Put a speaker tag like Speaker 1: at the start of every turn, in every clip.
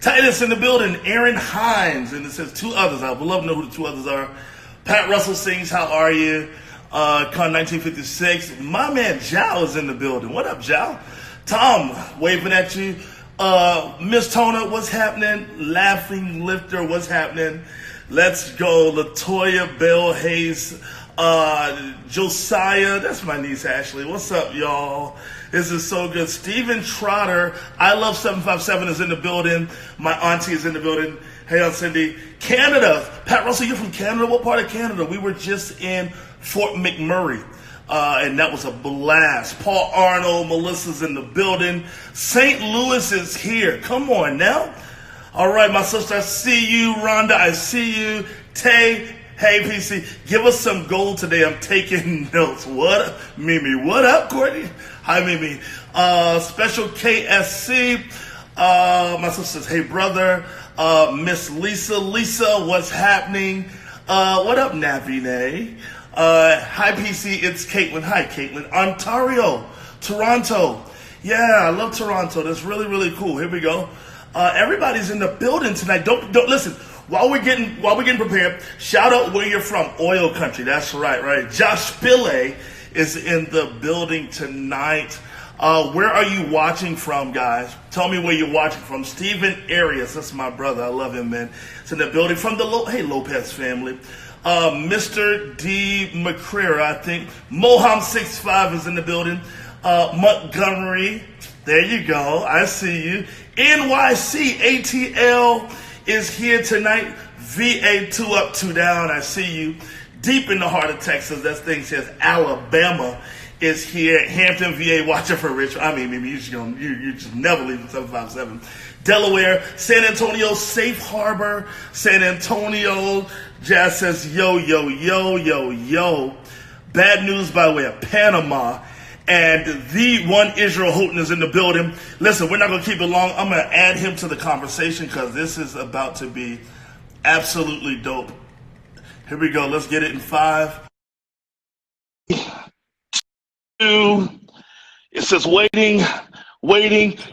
Speaker 1: Titus in the building. Aaron Hines. And it says two others. I would love to know who the two others are. Pat Russell sings, how are you? Con 1956. My man Jao is in the building. What up, Jao? Tom, waving at you. Miss Tona, what's happening? Laughing Lifter, what's happening? Let's go. Latoya Bell Hayes. Josiah, that's my niece Ashley. What's up, y'all? This is so good. Steven Trotter, I Love 757 is in the building. My auntie is in the building. Hey, Aunt Cindy. Canada. Pat Russell, you're from Canada? What part of Canada? We were just in Fort McMurray. And that was a blast. Paul Arnold, Melissa's in the building. St. Louis is here. Come on now. All right, my sister, I see you. Rhonda, I see you. Tay, hey, PC, give us some gold today. I'm taking notes. What up, Mimi? What up, Courtney? Hi, Mimi. Special KSC. My sister says, hey, brother. Miss Lisa. Lisa, what's happening? What up, Navine? Hi, PC. It's Caitlin. Hi, Caitlin. Ontario. Toronto. Yeah, I love Toronto. That's really, really cool. Here we go. Everybody's in the building tonight. Don't listen. While we're getting prepared, shout out where you're from. Oil country. That's right. Josh Pillay is in the building tonight. Where are you watching from, guys? Tell me where you're watching from. Stephen Arias, that's my brother. I love him, man. It's in the building from the Lopez family. Mr. D. McCreary, I think. Moham65 is in the building. Montgomery, there you go. I see you. NYC ATL is here tonight. VA 2 up, 2 down. I see you. Deep in the heart of Texas, that thing says Alabama is here. Hampton, VA, watching for Rich. I mean, maybe you just never leave the 757. Delaware, San Antonio, Safe Harbor, San Antonio. Jazz says, yo, yo, yo, yo, yo. Bad news by way of Panama. And the one Israel Houghton is in the building. Listen, we're not going to keep it long. I'm going to add him to the conversation because this is about to be absolutely dope. Here we go. Let's get it in 5, 2. It says waiting,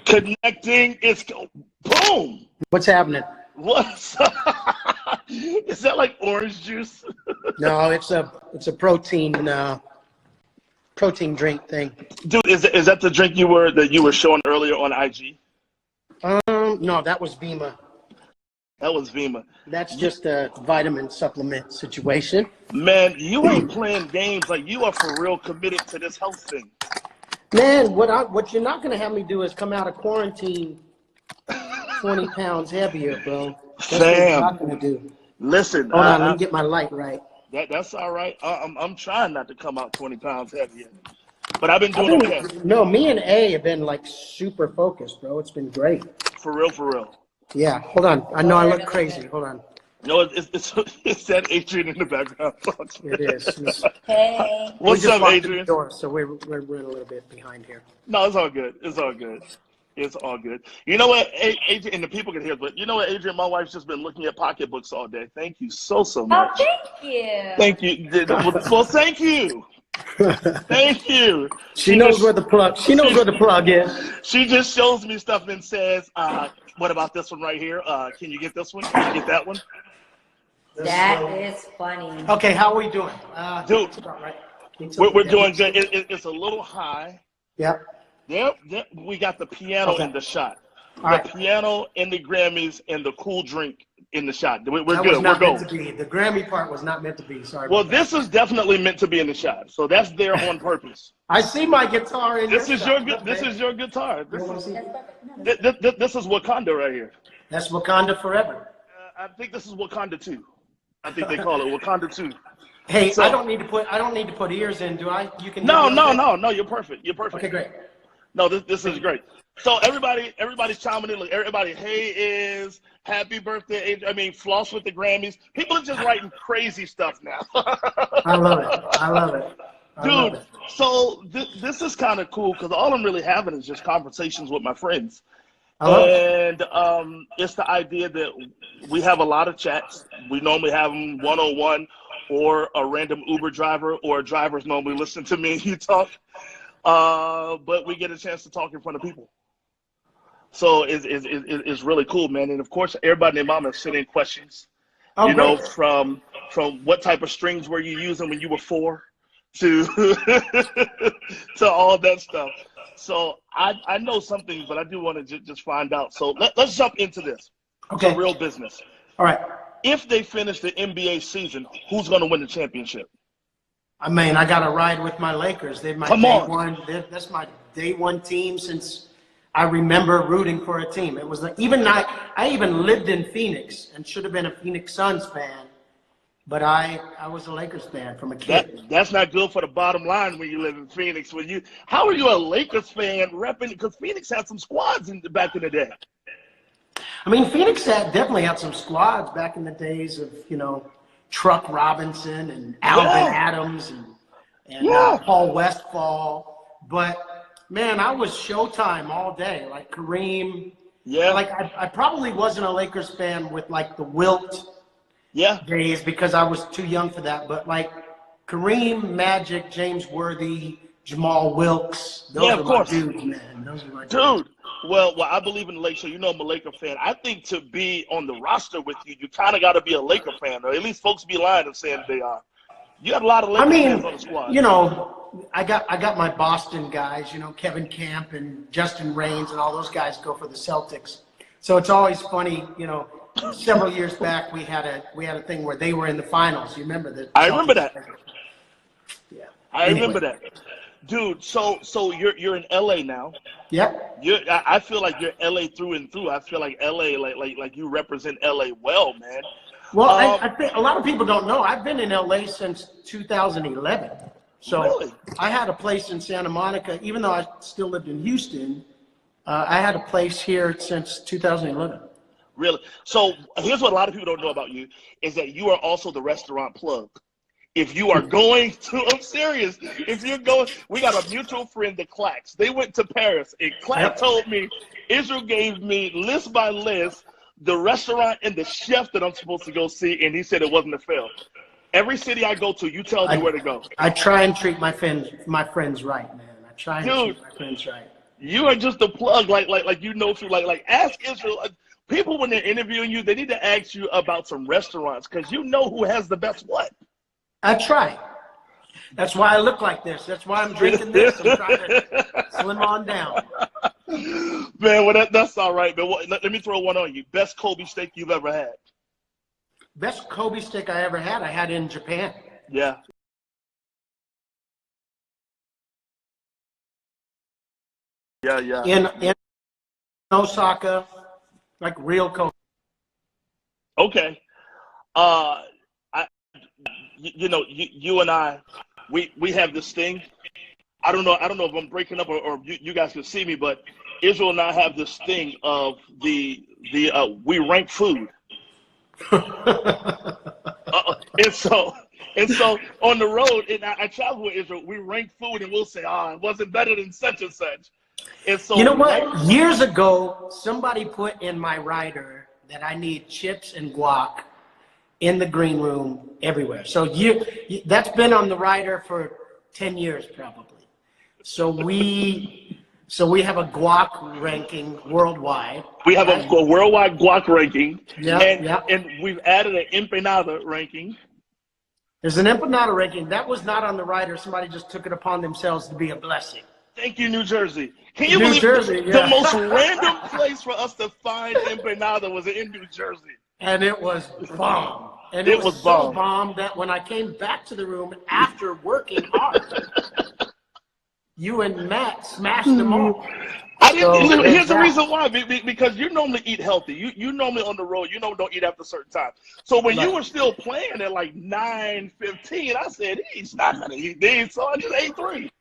Speaker 1: connecting. It's boom.
Speaker 2: What's happening?
Speaker 1: What's is that like orange juice?
Speaker 2: No, it's a protein drink thing.
Speaker 1: Dude, is that the drink you were showing earlier on IG?
Speaker 2: No, that was Vima.
Speaker 1: That was Vima.
Speaker 2: That's just a vitamin supplement situation.
Speaker 1: Man, you ain't playing games. Like, you are for real committed to this health thing.
Speaker 2: Man, what you're not gonna have me do is come out of quarantine 20 pounds heavier, bro. That's what you're not gonna do.
Speaker 1: Listen,
Speaker 2: hold on, let me get my light right.
Speaker 1: That's all right. I'm trying not to come out 20 pounds heavier, but I've been doing okay.
Speaker 2: No, me and A have been like super focused, bro. It's been great.
Speaker 1: For real.
Speaker 2: Yeah, hold on. I know I look crazy. Hold on.
Speaker 1: No, it's that Adrian in the background.
Speaker 2: It is.
Speaker 3: Hey.
Speaker 1: What's up, Adrian?
Speaker 2: So we're a little bit behind here.
Speaker 1: No, it's all good. It's all good. You know what, Adrian, and the people can hear, but you know what, Adrian, my wife's just been looking at pocketbooks all day. Thank you so much.
Speaker 3: Oh, thank you.
Speaker 1: Thank you. Well, thank you. Thank you.
Speaker 2: She knows where the plug is.
Speaker 1: She just shows me stuff and says, what about this one right here? Can you get this one? Can you get that one?
Speaker 3: That is funny.
Speaker 2: Okay, how are we doing?
Speaker 1: Dude, we're doing good. It's a little high.
Speaker 2: Yep.
Speaker 1: Yep. We got the piano in the shot. The piano and the Grammys and the cool drink in the shot. We're good. We're going.
Speaker 2: The Grammy part was not meant to be. Sorry.
Speaker 1: Well, this is definitely meant to be in the shot. So that's there on purpose.
Speaker 2: I see my guitar in
Speaker 1: This is your guitar. This is Wakanda right here.
Speaker 2: That's Wakanda forever.
Speaker 1: I think this is Wakanda 2. I think they call it Wakanda 2.
Speaker 2: Hey, so, I don't need to put ears in, do I? You can.
Speaker 1: No. You're perfect.
Speaker 2: Okay, great.
Speaker 1: No, this is great. So everybody's chiming in. Look, everybody, hey is happy birthday. I mean, floss with the Grammys. People are just writing crazy stuff now.
Speaker 2: I love it.
Speaker 1: Dude, so this is kind of cool because all I'm really having is just conversations with my friends. And it's the idea that we have a lot of chats. We normally have them one-on-one or a random Uber driver or drivers normally listen to me and you talk. But we get a chance to talk in front of people. So it's really cool, man. And of course, everybody and their mama sent in questions.
Speaker 2: Oh,
Speaker 1: You know,
Speaker 2: great.
Speaker 1: from what type of strings were you using when you were 4 to to all that stuff. So I know some things, but I do want to just find out. So let's jump into this.
Speaker 2: Okay.
Speaker 1: To real business.
Speaker 2: All right.
Speaker 1: If they finish the NBA season, who's going to win the championship?
Speaker 2: I mean, I got to ride with my Lakers. They're my
Speaker 1: Come
Speaker 2: day
Speaker 1: on.
Speaker 2: one. That's my day one team since I remember rooting for a team. It was like, I even lived in Phoenix and should have been a Phoenix Suns fan, but I was a Lakers fan from a kid.
Speaker 1: That's not good for the bottom line when you live in Phoenix. How are you a Lakers fan repping? Because Phoenix had some squads back in the day.
Speaker 2: I mean, Phoenix definitely had some squads back in the days of, Truck Robinson and Alvin Adams and Paul Westfall. But, man, I was Showtime all day, like Kareem.
Speaker 1: Yeah.
Speaker 2: Like, I probably wasn't a Lakers fan with, like, the Wilt days because I was too young for that. But, like, Kareem, Magic, James Worthy, Jamal Wilkes. Those are my dudes, man. Those are my dudes.
Speaker 1: Well, I believe in the Lakers, so you know I'm a Laker fan. I think to be on the roster with you, you kind of got to be a Laker fan, or at least folks be lying and saying they are. You got a lot of Laker fans on the squad.
Speaker 2: I got my Boston guys, Kevin Camp and Justin Raines and all those guys go for the Celtics. So it's always funny, several years back we had a thing where they were in the finals. You remember that?
Speaker 1: I remember that.
Speaker 2: Yeah.
Speaker 1: I remember that. Dude, so you're in LA now.
Speaker 2: Yep.
Speaker 1: I feel like you're LA through and through. I feel like LA, like you represent LA well, man.
Speaker 2: Well, I think a lot of people don't know. I've been in LA since 2011. So
Speaker 1: really?
Speaker 2: I had a place in Santa Monica, even though I still lived in Houston. I had a place here since 2011.
Speaker 1: Really? So here's what a lot of people don't know about you is that you are also the restaurant plug. If you are going to, I'm serious. If you're going, we got a mutual friend, the Clacks. They went to Paris, and Clack told me, Israel gave me list by list the restaurant and the chef that I'm supposed to go see, and he said it wasn't a fail. Every city I go to, you tell me where to go.
Speaker 2: I try and treat my friends right, man. I try and treat my friends right.
Speaker 1: You are just a plug, like ask Israel. People when they're interviewing you, they need to ask you about some restaurants because you know who has the best what.
Speaker 2: I try. That's why I look like this. That's why I'm drinking this. I'm trying to slim on down.
Speaker 1: Man, well, that's all right. Man, let me throw one on you. Best Kobe steak you've ever had?
Speaker 2: Best Kobe steak I ever had, I had in Japan.
Speaker 1: Yeah. Yeah.
Speaker 2: In Osaka, like real Kobe.
Speaker 1: Okay. You and I, we have this thing. I don't know if I'm breaking up or you guys can see me, but Israel and I have this thing of we rank food. And so on the road, and I travel with Israel, we rank food and we'll say, it wasn't better than such and such. And so
Speaker 2: you know what? Years ago, somebody put in my rider that I need chips and guac in the green room everywhere. So that's been on the rider for 10 years probably. So we have a guac ranking worldwide.
Speaker 1: We have a worldwide guac ranking.
Speaker 2: Yeah.
Speaker 1: And we've added an empanada ranking.
Speaker 2: There's an empanada ranking. That was not on the rider. Somebody just took it upon themselves to be a blessing.
Speaker 1: Thank you, New Jersey. Can you
Speaker 2: New
Speaker 1: believe
Speaker 2: Jersey,
Speaker 1: the most random place for us to find empanada was in New Jersey?
Speaker 2: And it was bomb. And
Speaker 1: it was
Speaker 2: so bomb that when I came back to the room after working hard, you and Matt smashed them all.
Speaker 1: Here's the reason why. Because you normally eat healthy. You normally on the road, don't eat after a certain time. So when you were still playing at like 9:15, I said, he's not going to eat these. So I just ate 3.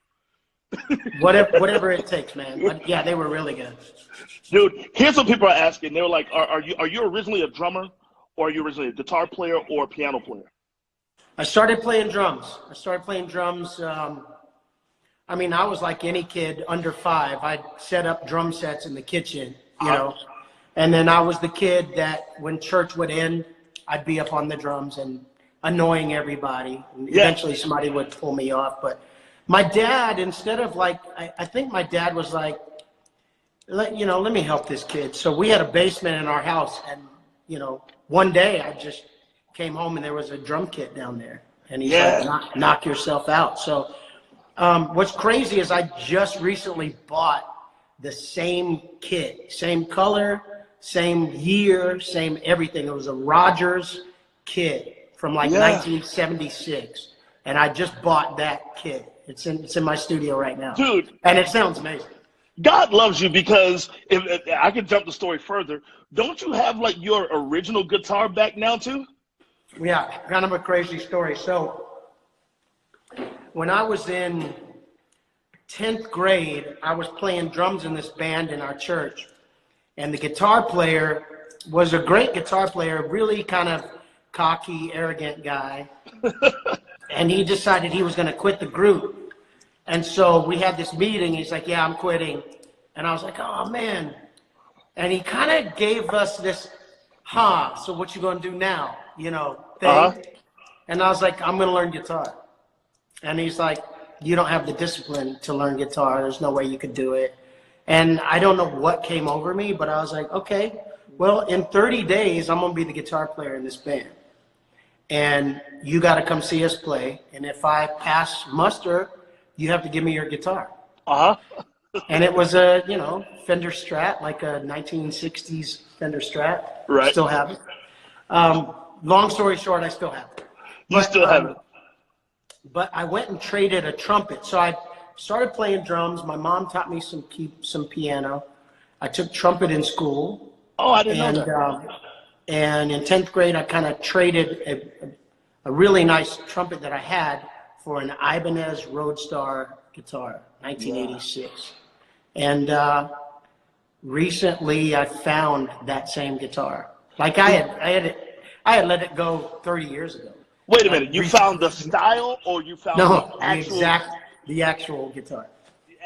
Speaker 2: Whatever it takes, man. But yeah, they were really good.
Speaker 1: Dude, here's what people are asking. They're like, are you originally a drummer, or are you originally a guitar player or a piano player?
Speaker 2: I started playing drums. I mean, I was like any kid under 5. I'd set up drum sets in the kitchen, and then I was the kid that when church would end, I'd be up on the drums and annoying everybody. And eventually somebody would pull me off. But my dad, instead of I think my dad was like, let me help this kid. So we had a basement in our house, and one day I just came home and there was a drum kit down there, and he's like, knock yourself out. So what's crazy is I just recently bought the same kit, same color, same year, same everything. It was a Rogers kit from like 1976, and I just bought that kit. It's in my studio right now,
Speaker 1: dude,
Speaker 2: and it sounds amazing.
Speaker 1: God loves you, because if I could jump the story further, don't you have like your original guitar back now too?
Speaker 2: Yeah, kind of a crazy story. So when I was in 10th grade, I was playing drums in this band in our church, and the guitar player was a great guitar player, really kind of cocky, arrogant guy, and he decided he was going to quit the group. And so we had this meeting. He's like, yeah, I'm quitting. And I was like, oh, man. And he kind of gave us this, so what you going to do now, thing. And I was like, I'm going to learn guitar. And he's like, you don't have the discipline to learn guitar. There's no way you could do it. And I don't know what came over me, but I was like, okay, well, in 30 days, I'm going to be the guitar player in this band. And you got to come see us play. And if I pass muster, you have to give me your guitar. And it was a, Fender Strat, like a 1960s Fender Strat.
Speaker 1: Right.
Speaker 2: Still have it. Long story short, I still have it.
Speaker 1: You still have it.
Speaker 2: But I went and traded a trumpet. So I started playing drums. My mom taught me some piano. I took trumpet in school.
Speaker 1: Oh, I didn't know that.
Speaker 2: And in 10th grade, I kind of traded a really nice trumpet that I had for an Ibanez Roadstar guitar, 1986. And recently I found that same guitar. Like I had let it go 30 years ago.
Speaker 1: Wait a minute, you found the style, or you found the
Speaker 2: actual guitar?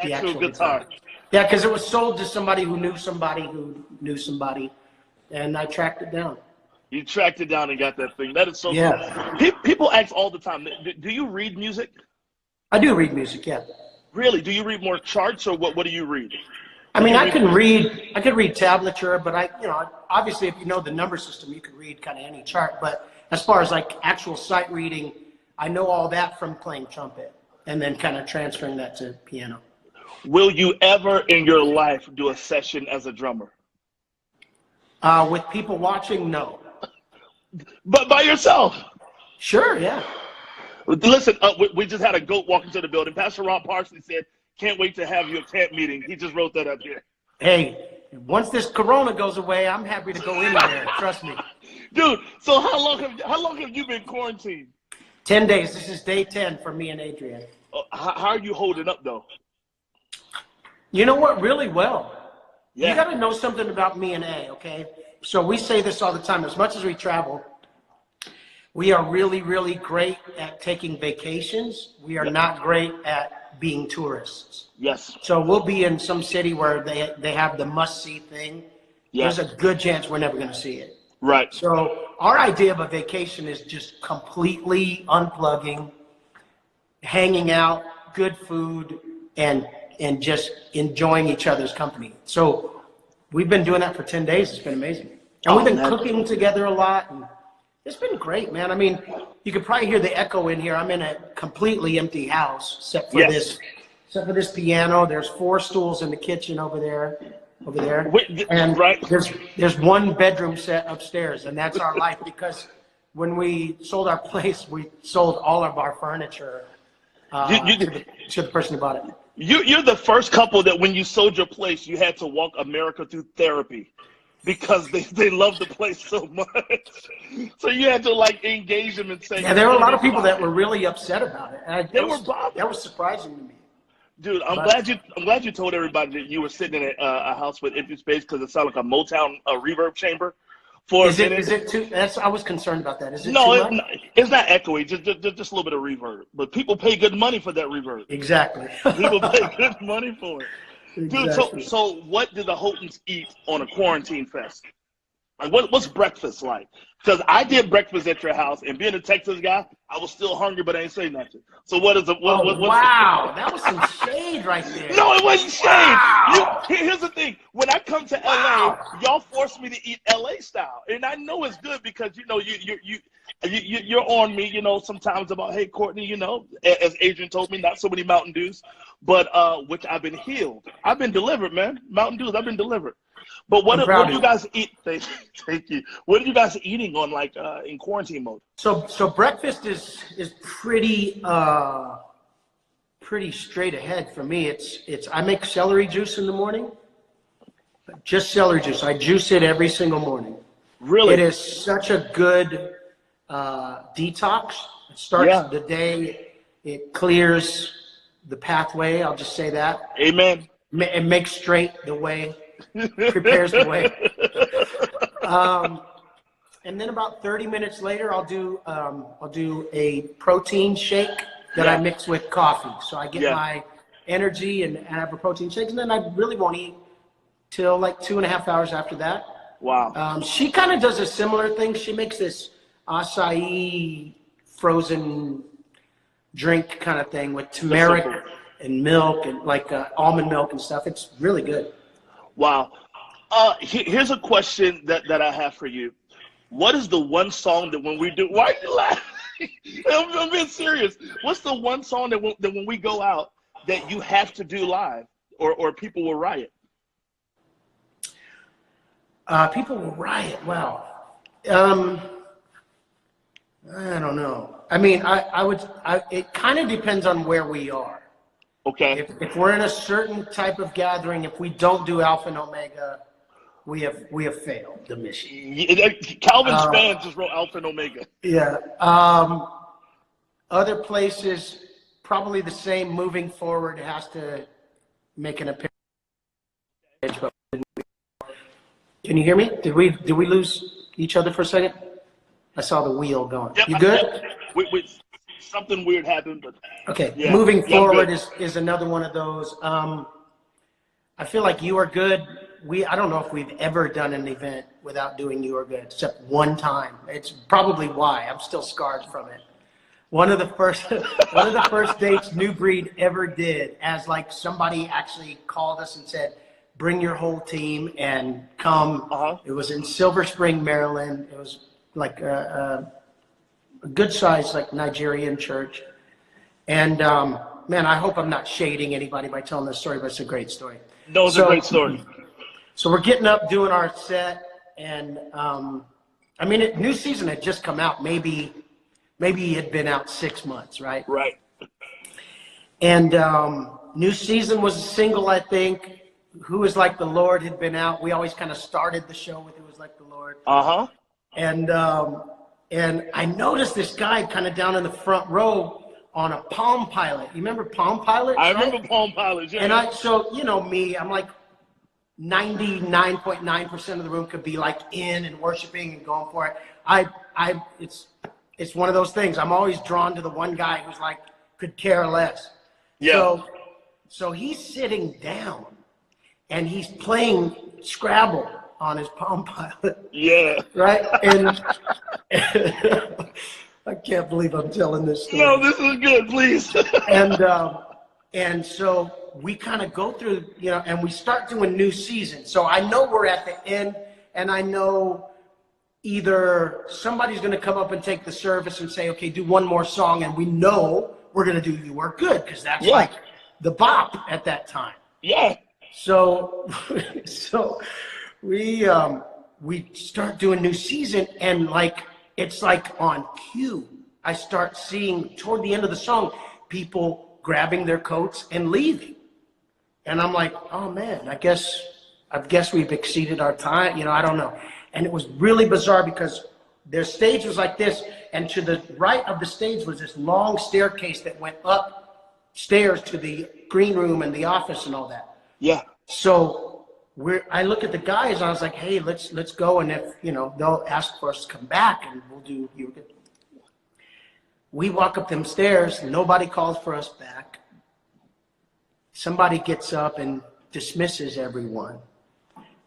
Speaker 1: The actual guitar.
Speaker 2: Yeah, because it was sold to somebody who knew somebody who knew somebody, and I tracked it down.
Speaker 1: You tracked it down and got that thing. That is so cool. People ask all the time, do you read music?
Speaker 2: I do read music, yeah.
Speaker 1: Really? Do you read more charts, or what do you read?
Speaker 2: I mean, I could read tablature, but obviously if you know the number system, you could read kind of any chart. But as far as like actual sight reading, I know all that from playing trumpet and then kind of transferring that to piano.
Speaker 1: Will you ever in your life do a session as a drummer?
Speaker 2: With people watching, no.
Speaker 1: But by yourself?
Speaker 2: Sure, yeah.
Speaker 1: Listen, we just had a goat walk into the building. Pastor Ron Parsley said, can't wait to have you at camp meeting. He just wrote that up here.
Speaker 2: Hey, once this corona goes away, I'm happy to go anywhere. Trust me.
Speaker 1: Dude, so how long have you been quarantined?
Speaker 2: 10 days. This is day 10 for me and Adrian.
Speaker 1: How are you holding up, though?
Speaker 2: You know what? Really well.
Speaker 1: Yeah.
Speaker 2: You got to know something about me and A, okay? So we say this all the time. As much as we travel, we are really, really great at taking vacations. We are not great at being tourists.
Speaker 1: Yes.
Speaker 2: So we'll be in some city where they have the must-see thing.
Speaker 1: Yes.
Speaker 2: There's a good chance we're never going to see it.
Speaker 1: Right.
Speaker 2: So our idea of a vacation is just completely unplugging, hanging out, good food, and just enjoying each other's company. So we've been doing that for 10 days. It's been amazing. And we've been cooking together a lot. And it's been great, man. I mean, you could probably hear the echo in here. I'm in a completely empty house except for this piano. There's 4 stools in the kitchen over there. And there's one bedroom set upstairs, and that's our life, because when we sold our place, we sold all of our furniture to the person who bought it.
Speaker 1: You're the first couple that when you sold your place, you had to walk America through therapy because they love the place so much. So you had to like engage them and say.
Speaker 2: Yeah, there were a lot of people that were really upset about it. And
Speaker 1: they were bothered.
Speaker 2: That was surprising to me.
Speaker 1: Dude, I'm glad you told everybody that you were sitting in a house with empty space, because it sounded like a Motown reverb chamber. Is it too? I was concerned about that. Is it too much? It's not echoey. Just a little bit of reverb. But people pay good money for that reverb.
Speaker 2: Exactly.
Speaker 1: People pay good money for it.
Speaker 2: Exactly.
Speaker 1: Dude, so what did the Houghtons eat on a quarantine fest? Like, what's breakfast like? Because I did breakfast at your house, and being a Texas guy, I was still hungry, but I ain't say nothing. So what is it?
Speaker 2: Wow, that was some shade right there.
Speaker 1: No, it wasn't shade.
Speaker 2: Wow.
Speaker 1: Here's the thing. When I come to LA, y'all force me to eat LA style, and I know it's good because you're on me. Sometimes about, hey, Courtney. As Adrian told me, not so many Mountain Dews, but which I've been healed. I've been delivered, man. Mountain Dews, I've been delivered. But what do you guys eat? Thank you. What are you guys eating on in quarantine mode?
Speaker 2: So breakfast is pretty straight ahead for me. I make celery juice in the morning. Just celery juice. I juice it every single morning.
Speaker 1: Really?
Speaker 2: It is such a good detox. It starts the day. It clears the pathway. I'll just say that.
Speaker 1: Amen.
Speaker 2: It makes straight the way. Prepares the way. And then about 30 minutes later, I'll do a protein shake that I mix with coffee. So I get my energy and have a protein shake, and then I really won't eat till like 2.5 hours after that.
Speaker 1: Wow.
Speaker 2: She kind of does a similar thing. She makes this acai frozen drink kind of thing with turmeric and milk and almond milk and stuff. It's really good.
Speaker 1: Wow. Here's a question that I have for you. What is the one song that when we do? Why are you laughing? I'm being serious. What's the one song that when we go out that you have to do live, or people will riot?
Speaker 2: People will riot. Wow. I don't know. I mean, it kind of depends on where we are.
Speaker 1: Okay.
Speaker 2: If we're in a certain type of gathering, if we don't do Alpha and Omega, we have failed the mission.
Speaker 1: Calvin's fans just wrote Alpha and Omega.
Speaker 2: Yeah. Other places, probably the same. Moving forward, it has to make an appearance. Can you hear me? Did we lose each other for a second? I saw the wheel going.
Speaker 1: Yep,
Speaker 2: you good?
Speaker 1: Something weird happened, but
Speaker 2: okay. Yeah, moving forward is another one of those. I feel like You Are Good. I don't know if we've ever done an event without doing You Are Good, except one time. It's probably why I'm still scarred from it. One of the first dates New Breed ever did, as somebody actually called us and said, "Bring your whole team and come." It was in Silver Spring, Maryland. It was a good size Nigerian church. And man, I hope I'm not shading anybody by telling this story, but it's a great story.
Speaker 1: No, it's a great story.
Speaker 2: So we're getting up, doing our set, and new season had just come out. Maybe it had been out 6 months, right?
Speaker 1: Right.
Speaker 2: And New Season was a single, I think. Who Is Like the Lord had been out. We always kind of started the show with Who Is Like the Lord. And I noticed this guy kind of down in the front row on a Palm Pilot. You remember Palm Pilot?
Speaker 1: I remember Palm Pilot, yeah.
Speaker 2: And so me, I'm 99.9% of the room could be in and worshiping and going for it. It's one of those things. I'm always drawn to the one guy who's could care less.
Speaker 1: Yeah.
Speaker 2: So he's sitting down and he's playing Scrabble on his Palm Pilot.
Speaker 1: Yeah.
Speaker 2: Right? And I can't believe I'm telling this story.
Speaker 1: No, this is good, please.
Speaker 2: And so we kind of go through, and we start doing New Season. So I know we're at the end, and I know either somebody's going to come up and take the service and say, okay, do one more song, and we know we're going to do You Are Good, because that's the bop at that time.
Speaker 1: Yeah.
Speaker 2: So we start doing New Season, and it's on cue. I start seeing toward the end of the song people grabbing their coats and leaving, and I'm like, oh man, I guess we've exceeded our time. I don't know. And it was really bizarre because their stage was like this, and to the right of the stage was this long staircase that went upstairs to the green room and the office and all that.
Speaker 1: Yeah.
Speaker 2: So I look at the guys and I was like, hey, let's go, and if they'll ask for us to come back and we'll do You Are Good. We walk up them stairs, nobody calls for us back. Somebody gets up and dismisses everyone.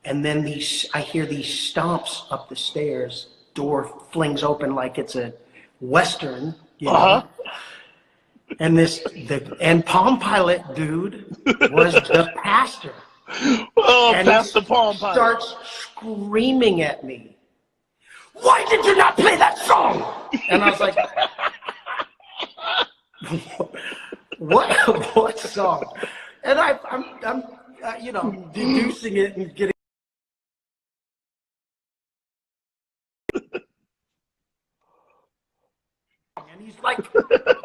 Speaker 2: And then I hear these stomps up the stairs. Door flings open like it's a Western, you know. And Palm Pilot dude was the pastor.
Speaker 1: Oh,
Speaker 2: and
Speaker 1: Pastor Palm Pilot
Speaker 2: starts screaming at me. Why did you not play that song? And I was like, what song? And I'm deducing it and getting. And he's like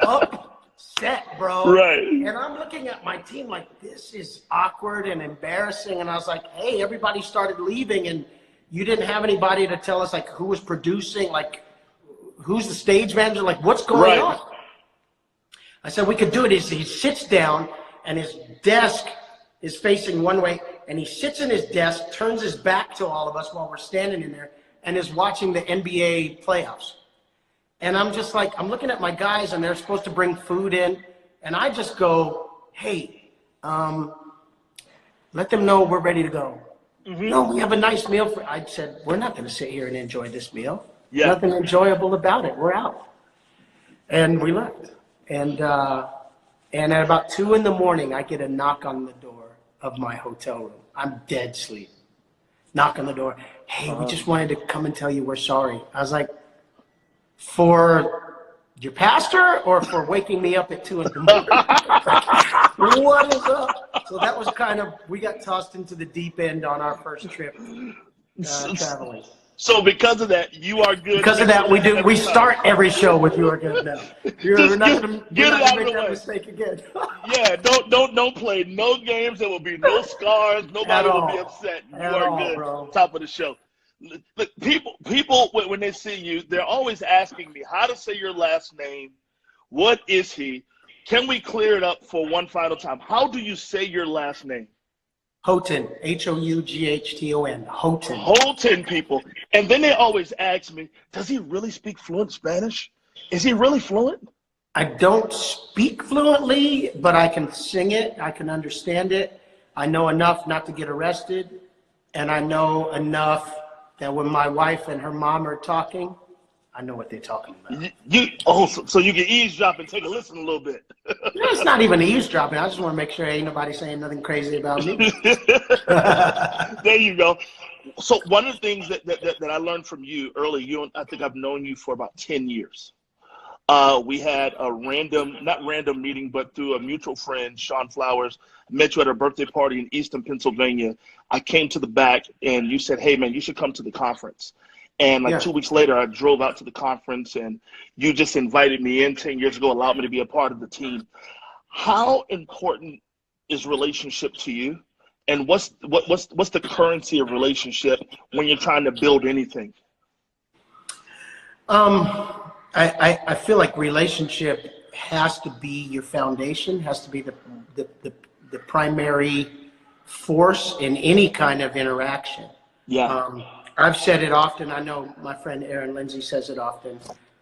Speaker 2: upset, bro.
Speaker 1: Right.
Speaker 2: And I'm looking at my team like, this is awkward and embarrassing. And I was like, hey, everybody started leaving, and you didn't have anybody to tell us like who was producing, like who's the stage manager, like what's going on? I said, we could do it. He sits down and his desk is facing one way, and he sits in his desk, turns his back to all of us while we're standing in there, and is watching the NBA playoffs. And I'm just like, I'm looking at my guys, and they're supposed to bring food in, and I just go, hey, let them know we're ready to go. Mm-hmm. No, we have a nice meal. I said, we're not going to sit here and enjoy this meal. Yeah. Nothing enjoyable about it. We're out. And we left. And at about 2 a.m, I get a knock on the door of my hotel room. I'm dead asleep. Knock on the door. Hey, we just wanted to come and tell you we're sorry. I was like, for your pastor or for waking me up at 2 a.m? What is up? So that was we got tossed into the deep end on our first trip traveling.
Speaker 1: So because of that, you are good.
Speaker 2: Because of that, we start every show with "You Are Good Now." We're not going to make that mistake again.
Speaker 1: Yeah, don't play no games. There will be no scars. Nobody will be upset. You are good. Bro. Top of the show. Look, people when they see you, they're always asking me how to say your last name. What is he? Can we clear it up for one final time? How do you say your last name?
Speaker 2: Houghton, Houghton. Houghton.
Speaker 1: Houghton, people. And then they always ask me, does he really speak fluent Spanish? Is he really fluent?
Speaker 2: I don't speak fluently, but I can sing it. I can understand it. I know enough not to get arrested. And I know enough that when my wife and her mom are talking, I know what they're talking about.
Speaker 1: So you can eavesdrop and take a listen a little bit.
Speaker 2: It's not even eavesdropping. I just want to make sure ain't nobody saying nothing crazy about me.
Speaker 1: There you go. So one of the things that I learned from you early, I think I've known you for about 10 years. We had a not random meeting, but through a mutual friend, Sean Flowers, met you at a birthday party in Easton, Pennsylvania. I came to the back and you said, hey man, you should come to the conference. And 2 weeks later, I drove out to the conference, and you just invited me in 10 years ago, allowed me to be a part of the team. How important is relationship to you? And what's the currency of relationship when you're trying to build anything?
Speaker 2: I feel like relationship has to be your foundation, has to be the primary force in any kind of interaction.
Speaker 1: Yeah.
Speaker 2: I've said it often. I know my friend Aaron Lindsay says it often.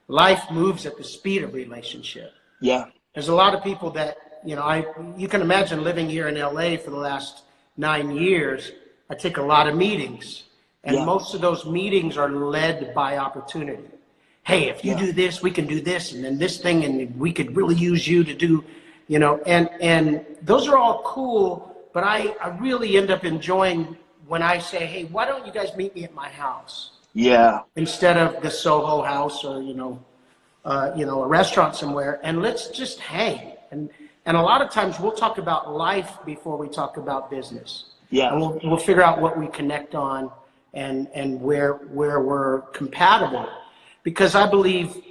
Speaker 2: Life moves at the speed of relationship.
Speaker 1: Yeah.
Speaker 2: There's a lot of people that, you can imagine living here in LA for the last 9 years. I take a lot of meetings, and most of those meetings are led by opportunity. Hey, if you do this, we can do this, and then this thing, and we could really use you to do, and those are all cool, but I really end up enjoying when I say, hey, why don't you guys meet me at my house?
Speaker 1: Yeah.
Speaker 2: Instead of the Soho house or, a restaurant somewhere, and let's just hang. And a lot of times we'll talk about life before we talk about business.
Speaker 1: Yeah.
Speaker 2: And we'll figure out what we connect on and where we're compatible. Because I believe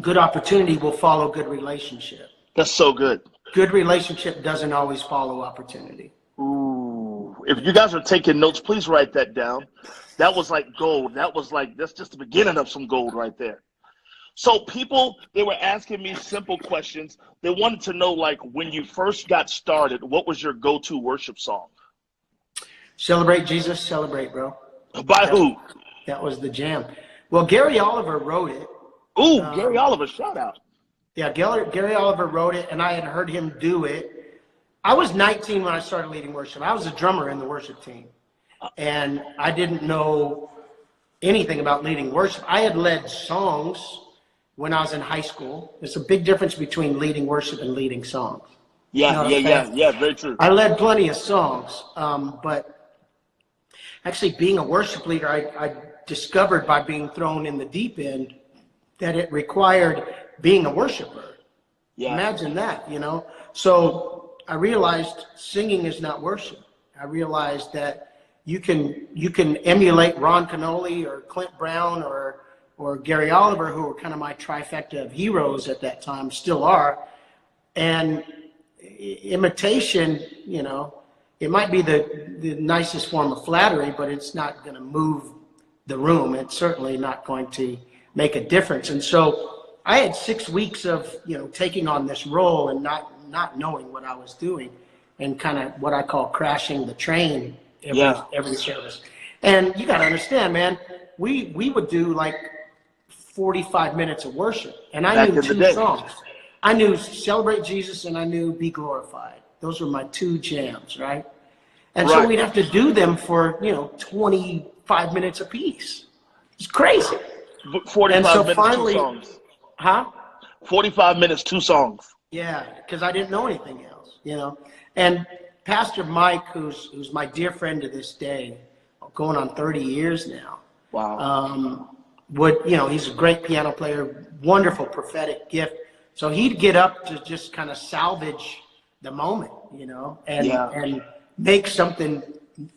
Speaker 2: good opportunity will follow good relationship.
Speaker 1: That's so good.
Speaker 2: Good relationship doesn't always follow opportunity.
Speaker 1: Ooh, if you guys are taking notes, please write that down. That was like gold. That's just the beginning of some gold right there. So people, they were asking me simple questions. They wanted to know, like, when you first got started, what was your go-to worship song?
Speaker 2: Celebrate Jesus, Celebrate, bro.
Speaker 1: By who?
Speaker 2: That was the jam. Well, Gary Oliver wrote it.
Speaker 1: Ooh, Gary Oliver, shout out.
Speaker 2: Yeah, Gary Oliver wrote it, and I had heard him do it. I was 19 when I started leading worship. I was a drummer in the worship team. and I didn't know anything about leading worship. I had led songs when I was in high school. There's a big difference between leading worship and leading songs.
Speaker 4: Yeah, very true.
Speaker 2: I led plenty of songs, but actually being a worship leader, I discovered by being thrown in the deep end that it required being a worshiper.
Speaker 4: Yeah.
Speaker 2: Imagine that, you know? So I realized singing is not worship. I realized that you can emulate Ron Canoli or Clint Brown or Gary Oliver, who were kind of my trifecta of heroes at that time, still are. And imitation, you know, it might be the nicest form of flattery, but it's not going to move the room. It's certainly not going to make a difference. And so I had 6 weeks of, you know, taking on this role and not knowing what I was doing, and kind of what I call crashing the train every service. And you got to understand, man, we would do like 45 minutes of worship, and I knew 2 songs. I knew Celebrate Jesus and I knew Be Glorified. Those were my 2 jams, right? And so we'd have to do them for, you know, 25 minutes apiece. It's crazy.
Speaker 4: 45
Speaker 2: and so
Speaker 4: minutes,
Speaker 2: finally,
Speaker 4: 2 songs.
Speaker 2: Huh?
Speaker 4: 45 minutes, 2 songs.
Speaker 2: Yeah, because I didn't know anything else, you know. And Pastor Mike, who's my dear friend to this day, going on 30 years now.
Speaker 4: Wow.
Speaker 2: He's a great piano player, wonderful prophetic gift. So he'd get up to just kind of salvage the moment, you know, and make something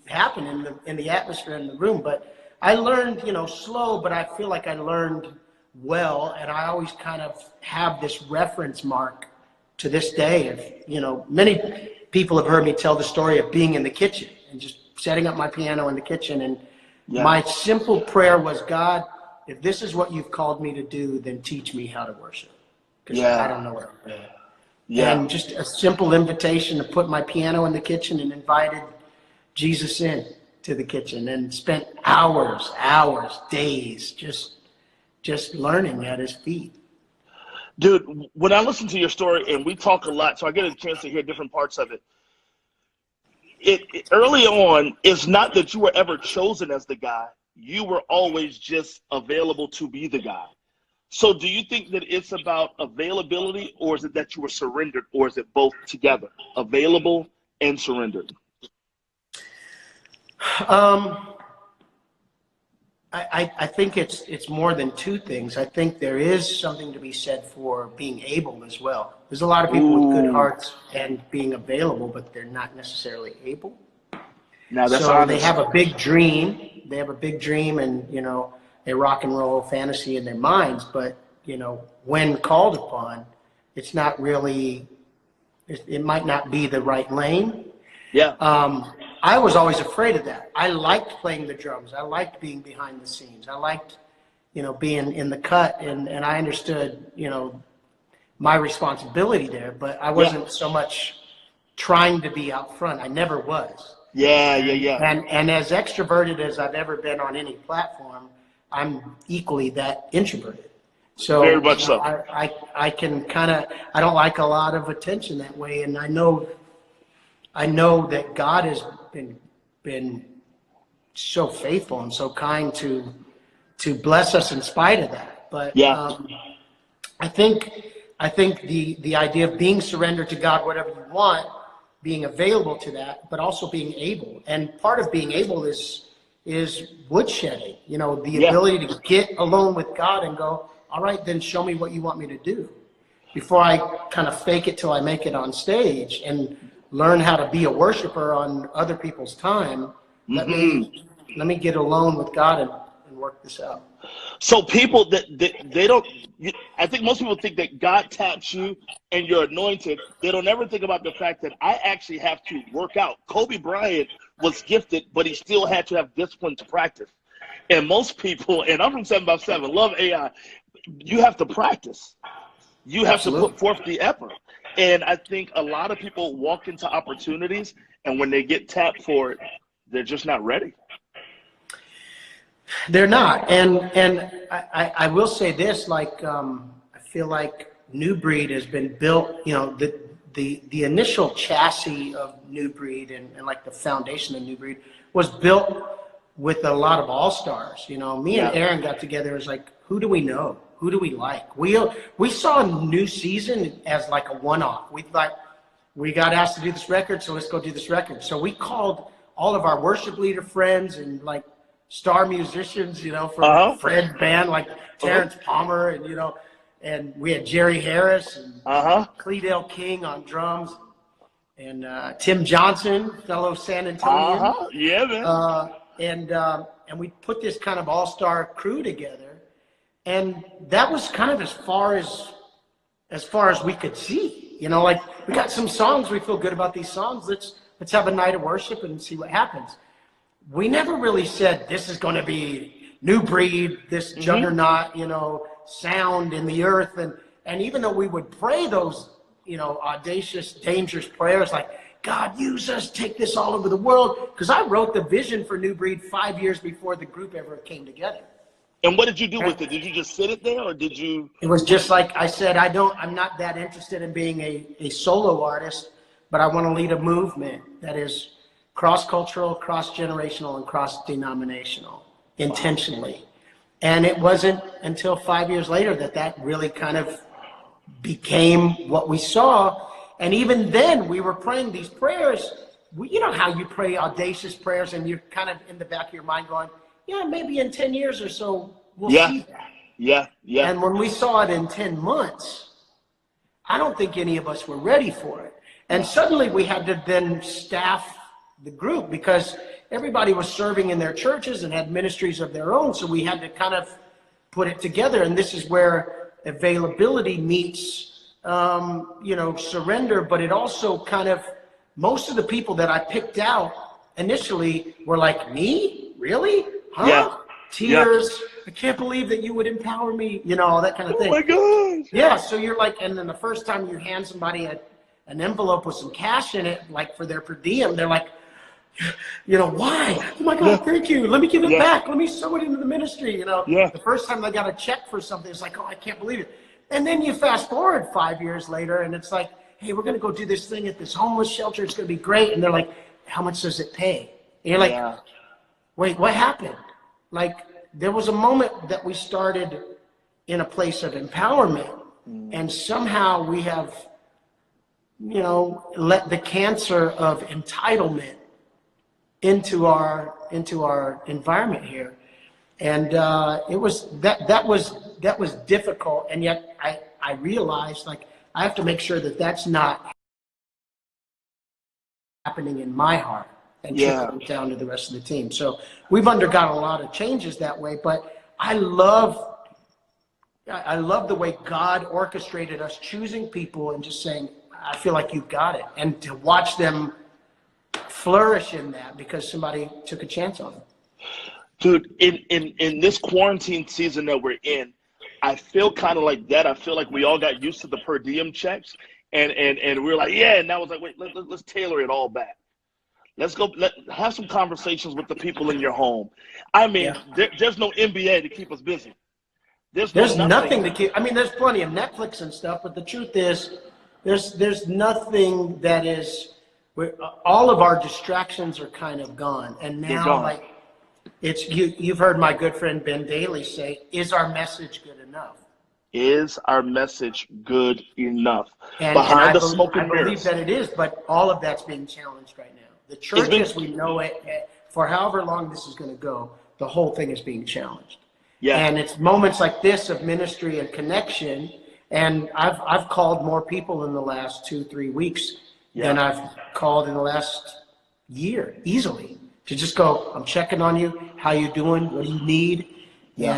Speaker 2: happen in the atmosphere in the room. But I learned, you know, slow, but I feel like I learned well, and I always kind of have this reference mark to this day of, you know, many people have heard me tell the story of being in the kitchen and just setting up my piano in the kitchen. And my simple prayer was, God, if this is what you've called me to do, then teach me how to worship. Because I don't know what I'm doing. And just a simple invitation to put my piano in the kitchen, and invited Jesus in to the kitchen, and spent hours, days, just learning at his feet.
Speaker 4: Dude, when I listen to your story, and we talk a lot, so I get a chance to hear different parts of it. It early on, it's not that you were ever chosen as the guy. You were always just available to be the guy. So do you think that it's about availability, or is it that you were surrendered, or is it both together, available and surrendered?
Speaker 2: I think it's more than 2 things. I think there is something to be said for being able as well. There's a lot of people with good hearts and being available, but they're not necessarily able.
Speaker 4: Now that's
Speaker 2: so
Speaker 4: honest.
Speaker 2: They have a big dream. They have a big dream and, you know, a rock and roll fantasy in their minds, but, you know, when called upon, it's not really, it might not be the right lane.
Speaker 4: Yeah.
Speaker 2: I was always afraid of that. I liked playing the drums. I liked being behind the scenes. I liked, you know, being in the cut, and I understood, you know, my responsibility there, but I wasn't so much trying to be out front. I never was.
Speaker 4: Yeah.
Speaker 2: And as extroverted as I've ever been on any platform, I'm equally that introverted. So
Speaker 4: very much so.
Speaker 2: I can kind of, I don't like a lot of attention that way, and I know that God has been so faithful and so kind to bless us in spite of that. But I think the idea of being surrendered to God, whatever you want, being available to that, but also being able. And part of being able is woodshedding. You know, the ability to get alone with God and go, all right, then show me what you want me to do. Before I kind of fake it till I make it on stage and learn how to be a worshiper on other people's time, let me get alone with God and work this out.
Speaker 4: So people they don't, I think most people think that God taps you and you're anointed. They don't ever think about the fact that I actually have to work out. Kobe Bryant was gifted, but he still had to have discipline to practice. And most people, and I'm from 7x7, love AI, you have to practice. You have to put forth the effort. And I think a lot of people walk into opportunities, and when they get tapped for it, they're just not ready.
Speaker 2: They're not. And I will say this, like, I feel like New Breed has been built, you know, the initial chassis of New Breed and like the foundation of New Breed was built with a lot of all-stars. You know, me and Aaron got together as like, who do we know? Who do we like? We saw New Season as like a one-off. We thought, we got asked to do this record, so let's go do this record. So we called all of our worship leader friends and like star musicians, you know, from Fred's band, like Terrence Palmer, and, you know, and we had Jerry Harris and Cledell King on drums, and Tim Johnson, fellow San Antonian.
Speaker 4: Yeah, man.
Speaker 2: And we put this kind of all-star crew together, and that was kind of as far as we could see. You know, like, we got some songs, we feel good about these songs. Let's have a night of worship and see what happens. We never really said this is going to be New Breed, this juggernaut, you know, sound in the earth. And even though we would pray those, you know, audacious, dangerous prayers like, God, use us, take this all over the world. Because I wrote the vision for New Breed 5 years before the group ever came together.
Speaker 4: And what did you do with it? Did you just sit it there, or did you?
Speaker 2: It was just like I said, I'm not that interested in being a solo artist, but I want to lead a movement that is cross-cultural, cross-generational, and cross-denominational intentionally. And it wasn't until 5 years later that really kind of became what we saw. And even then, we were praying these prayers. You know how you pray audacious prayers, and you're kind of in the back of your mind going, yeah, maybe in 10 years or so, we'll see that.
Speaker 4: Yeah.
Speaker 2: And when we saw it in 10 months, I don't think any of us were ready for it. And suddenly we had to then staff the group because everybody was serving in their churches and had ministries of their own. So we had to kind of put it together. And this is where availability meets, you know, surrender. But it also kind of, most of the people that I picked out initially were like, me? Really? Huh?
Speaker 4: Yeah.
Speaker 2: Tears. Yeah. I can't believe that you would empower me. You know, all that kind of thing.
Speaker 4: Oh my gosh.
Speaker 2: Yeah. So you're like, and then the first time you hand somebody an envelope with some cash in it, like for their per diem, they're like, you know, why? Oh my God, thank you. Let me give it back. Let me sow it into the ministry. You know, the first time they got a check for something, it's like, oh, I can't believe it. And then you fast forward 5 years later, and it's like, hey, we're going to go do this thing at this homeless shelter. It's going to be great. And they're like, how much does it pay? And you're like, wait, what happened? Like, there was a moment that we started in a place of empowerment, and somehow we have, you know, let the cancer of entitlement into our environment here. And it was that was difficult, and yet I realized, like, I have to make sure that that's not happening in my heart and trickling down to the rest of the team. So we've undergone a lot of changes that way, but I love the way God orchestrated us choosing people and just saying, I feel like you've got it, and to watch them flourish in that because somebody took a chance on them.
Speaker 4: Dude, in this quarantine season that we're in, I feel kind of like that. I feel like we all got used to the per diem checks, and we're like, and now it's like, wait, let's tailor it all back. Let's go. Have some conversations with the people in your home. I mean, there's no NBA to keep us busy. There's
Speaker 2: nothing to keep. I mean, there's plenty of Netflix and stuff, but the truth is, there's nothing that is. All of our distractions are kind of gone, and now like it's you've heard my good friend Ben Daly say, "Is our message good enough?"
Speaker 4: Is our message good enough?
Speaker 2: And
Speaker 4: Behind the
Speaker 2: I
Speaker 4: smoke and mirrors.
Speaker 2: believe that it is, but all of that's being challenged right now. The church, as we know it, for however long this is going to go, the whole thing is being challenged. Yeah. And it's moments like this of ministry and connection. And I've called more people in the last 2-3 weeks than I've called in the last year, easily. To just go, I'm checking on you. How you doing? What do you need? Yeah.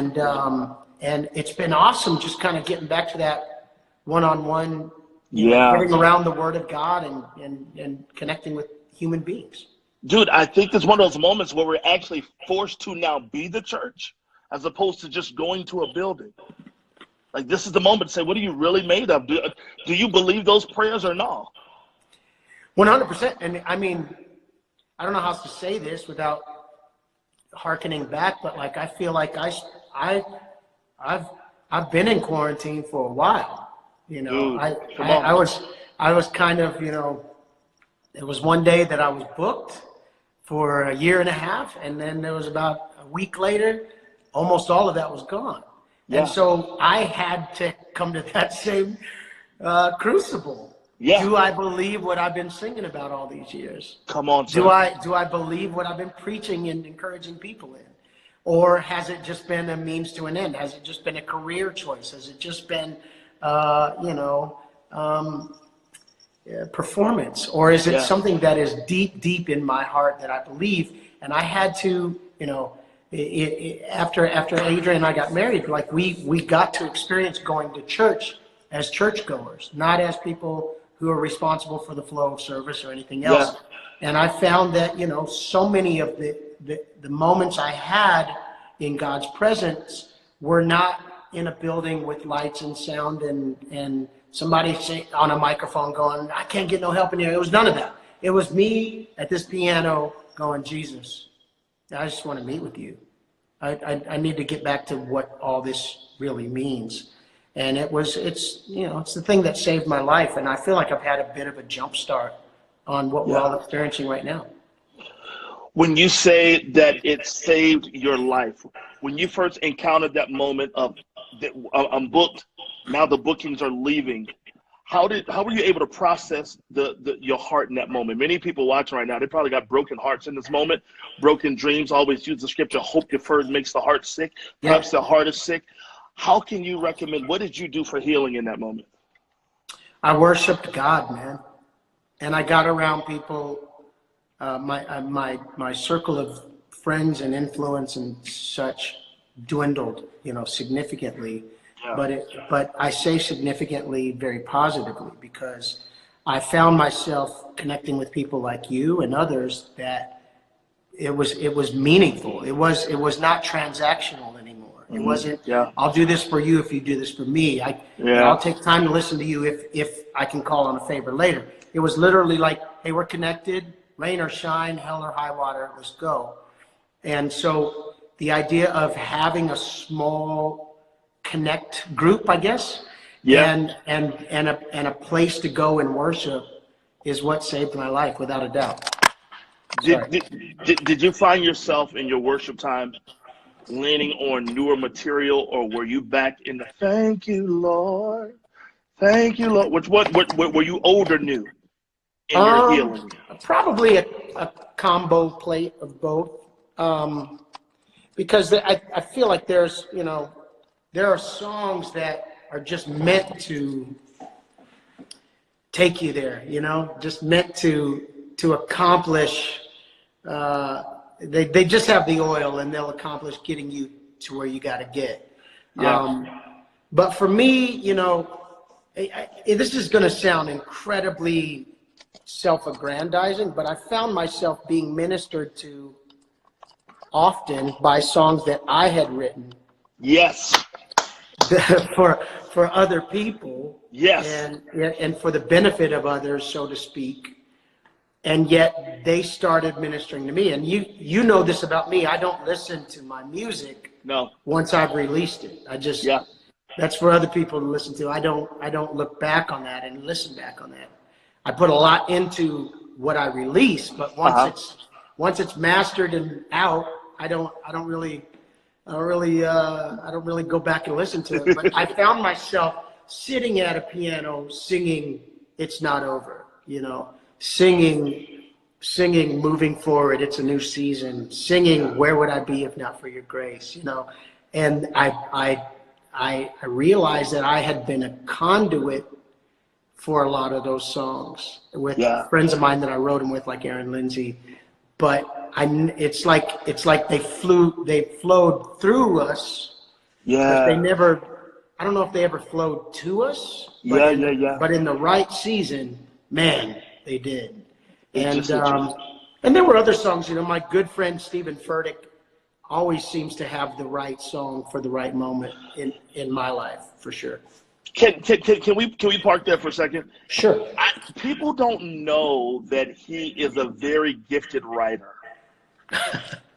Speaker 2: And it's been awesome just kind of getting back to that one-on-one, getting around the Word of God and connecting with human beings.
Speaker 4: Dude, I think there's one of those moments where we're actually forced to now be the church as opposed to just going to a building. Like, this is the moment to say, what are you really made of? Do you believe those prayers or not?
Speaker 2: 100%. And I mean, I don't know how else to say this without hearkening back, but like, I feel like I've been in quarantine for a while. You know,
Speaker 4: Dude,
Speaker 2: was kind of, you know, it was one day that I was booked for a year and a half, and then there was about a week later, almost all of that was gone.
Speaker 4: Yeah.
Speaker 2: And so I had to come to that same crucible.
Speaker 4: Yeah.
Speaker 2: Do I believe what I've been singing about all these years?
Speaker 4: Come on, sir.
Speaker 2: Do I believe what I've been preaching and encouraging people in? Or has it just been a means to an end? Has it just been a career choice? Has it just been, performance? Or is it something that is deep, deep in my heart that I believe? And I had to, you know, after Adrian and I got married, like we got to experience going to church as churchgoers, not as people who are responsible for the flow of service or anything else. Yeah. And I found that, you know, so many of the moments I had in God's presence were not in a building with lights and sound and somebody on a microphone going, I can't get no help in here. It was none of that. It was me at this piano going, Jesus, I just want to meet with you. I need to get back to what all this really means. And it's the thing that saved my life. And I feel like I've had a bit of a jump start on what we're all experiencing right now.
Speaker 4: When you say that it saved your life, when you first encountered that moment of I'm booked, now the bookings are leaving, how were you able to process your heart in that moment? Many people watching right now, they probably got broken hearts in this moment, broken dreams. Always use the scripture, hope deferred makes the heart sick. Perhaps the heart is sick. How can you recommend, what did you do for healing in that moment?
Speaker 2: I worshiped God, man. And I got around people, my circle of friends and influence and such dwindled, you know, significantly. Yeah. But I say significantly very positively, because I found myself connecting with people like you and others that it was meaningful. It was not transactional anymore. It wasn't, I'll do this for you if you do this for me. I'll take time to listen to you if I can call on a favor later. It was literally like, hey, we're connected, rain or shine, hell or high water, let's go. And so the idea of having a small connect group, I guess, and a place to go and worship is what saved my life, without a doubt.
Speaker 4: Did you find yourself in your worship time leaning on newer material, or were you back in the thank you, Lord, which what were you old or new in your healing?
Speaker 2: Probably a combo plate of both, because I feel like there are songs that are just meant to take you there, you know, just meant to accomplish. They just have the oil, and they'll accomplish getting you to where you got to get. But for me, you know, this is going to sound incredibly self-aggrandizing, but I found myself being ministered to often by songs that I had written.
Speaker 4: Yes.
Speaker 2: for other people. Yes. And for the benefit of others, so to speak. And yet they started ministering to me. And you know this about me. I don't listen to my music once I've released it. I just that's for other people to listen to. I don't look back on that and listen back on that. I put a lot into what I release, but once it's mastered and out, I don't really go back and listen to it. But I found myself sitting at a piano singing "It's Not Over," you know, singing "Moving Forward, It's a New Season," singing "Where Would I Be If Not for Your Grace," you know. And I realized that I had been a conduit for a lot of those songs with friends of mine that I wrote them with, like Aaron Lindsay. But it's like they flowed through us. Yeah. They never. I don't know if they ever flowed to us. But But in the right season, man, they did. And there were other songs. You know, my good friend Stephen Furtick always seems to have the right song for the right moment in my life, for sure.
Speaker 4: Can we park there for a second?
Speaker 2: Sure.
Speaker 4: People don't know that he is a very gifted writer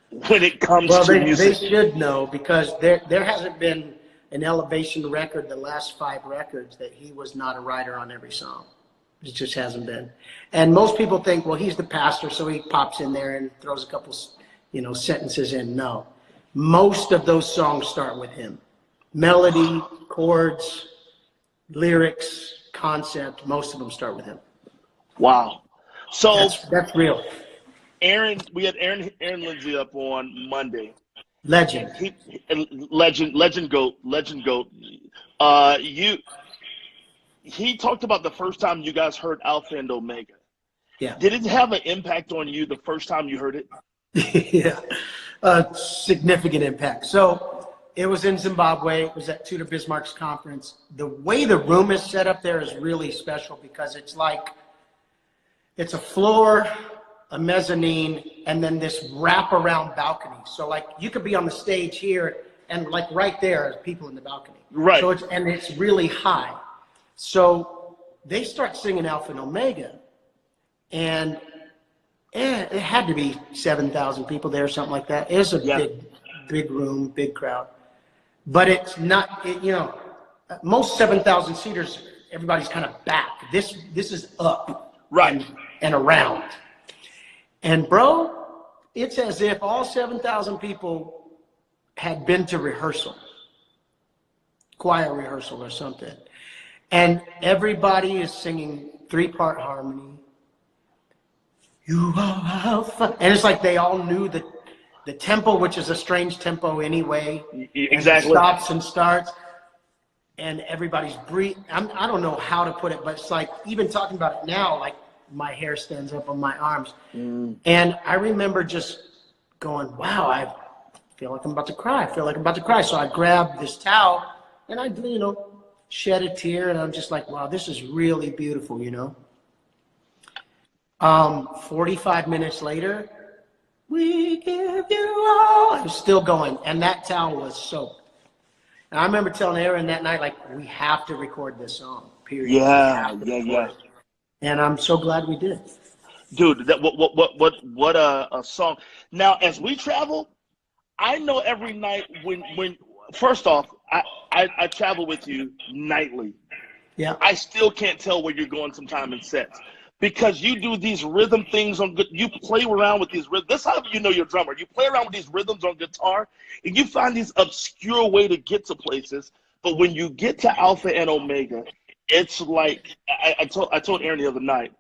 Speaker 4: when it comes to music.
Speaker 2: They should know, because there hasn't been an Elevation record, the last 5 records, that he was not a writer on every song. It just hasn't been. And most people think, well, he's the pastor, so he pops in there and throws a couple, sentences in. No. Most of those songs start with him. Melody, chords, lyrics, concept, most of them start with him.
Speaker 4: Wow. So
Speaker 2: that's real.
Speaker 4: We had Aaron Lindsay up on Monday.
Speaker 2: Legend.
Speaker 4: Legend goat. He talked about the first time you guys heard Alpha and Omega.
Speaker 2: Yeah.
Speaker 4: Did it have an impact on you the first time you heard it?
Speaker 2: Yeah, a significant impact. So it was in Zimbabwe. It was at Tudor Bismarck's conference. The way the room is set up there is really special because it's a floor, a mezzanine, and then this wraparound balcony. So like you could be on the stage here and like right there are people in the balcony.
Speaker 4: Right.
Speaker 2: So it's really high. So they start singing Alpha and Omega, and it had to be 7,000 people there, something like that. It was a big room, big crowd. But it's not, most 7,000 seaters, everybody's kind of back. This is up,
Speaker 4: right,
Speaker 2: and around. And bro, it's as if all 7,000 people had been to rehearsal, choir rehearsal or something. And everybody is singing 3-part harmony. You are Alpha. And it's like they all knew the tempo, which is a strange tempo anyway.
Speaker 4: Exactly.
Speaker 2: And stops and starts. And everybody's breathing. I don't know how to put it, but it's like, even talking about it now, like my hair stands up on my arms. And I remember just going, wow, I feel like I'm about to cry. So I grabbed this towel and I, shed a tear, and I'm just like, wow, this is really beautiful, 45 minutes later, we give you all. I was still going, and that towel was soaked. And I remember telling Aaron that night, like, we have to record this song, period.
Speaker 4: Yeah.
Speaker 2: And I'm so glad we did.
Speaker 4: Dude, what a song. Now, as we travel, I know every night when first off, I travel with you nightly.
Speaker 2: Yeah.
Speaker 4: I still can't tell where you're going sometime in sets because you do these rhythm things you play around with these rhythms. That's how you're a drummer. You play around with these rhythms on guitar and you find these obscure way to get to places. But when you get to Alpha and Omega, it's like I told Aaron the other night,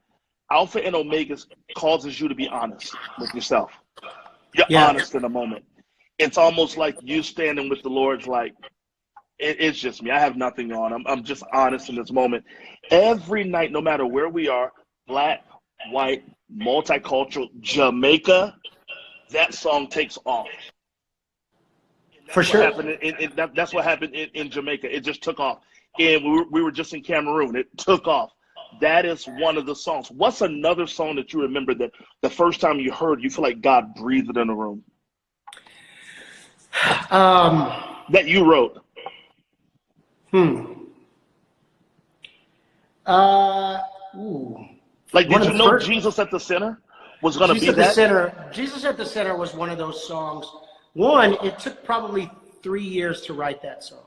Speaker 4: Alpha and Omega causes you to be honest with yourself. You're honest in a moment. It's almost like you standing with the Lord's like, it's just me. I have nothing on. I'm just honest in this moment. Every night, no matter where we are, black, white, multicultural, Jamaica, that song takes off.
Speaker 2: For sure.
Speaker 4: That's what happened in Jamaica. It just took off. And we were just in Cameroon. It took off. That is one of the songs. What's another song that you remember that the first time you heard, you feel like God breathed in the room? That you wrote. Like, did you know Jesus at the Center was going to be that?
Speaker 2: Jesus at the Center was one of those songs. One, it took probably 3 years to write that song.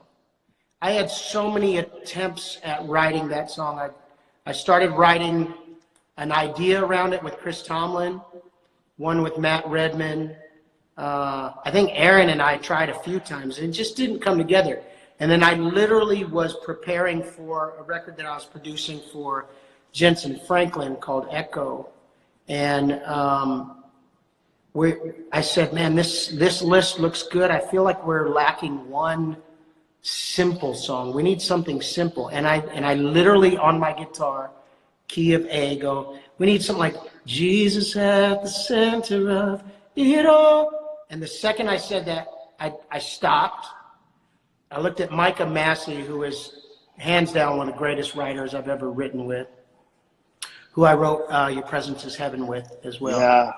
Speaker 2: I had so many attempts at writing that song. I started writing an idea around it with Chris Tomlin, one with Matt Redman. I think Aaron and I tried a few times and it just didn't come together. And then I literally was preparing for a record that I was producing for Jensen Franklin called Echo. And I said, man, this list looks good. I feel like we're lacking one simple song. We need something simple. And I literally on my guitar, key of A, go, we need something like Jesus at the center of it all. And the second I said that, I stopped. I looked at Micah Massey, who is hands down one of the greatest writers I've ever written with, who I wrote Your Presence is Heaven with as well.
Speaker 4: Yeah.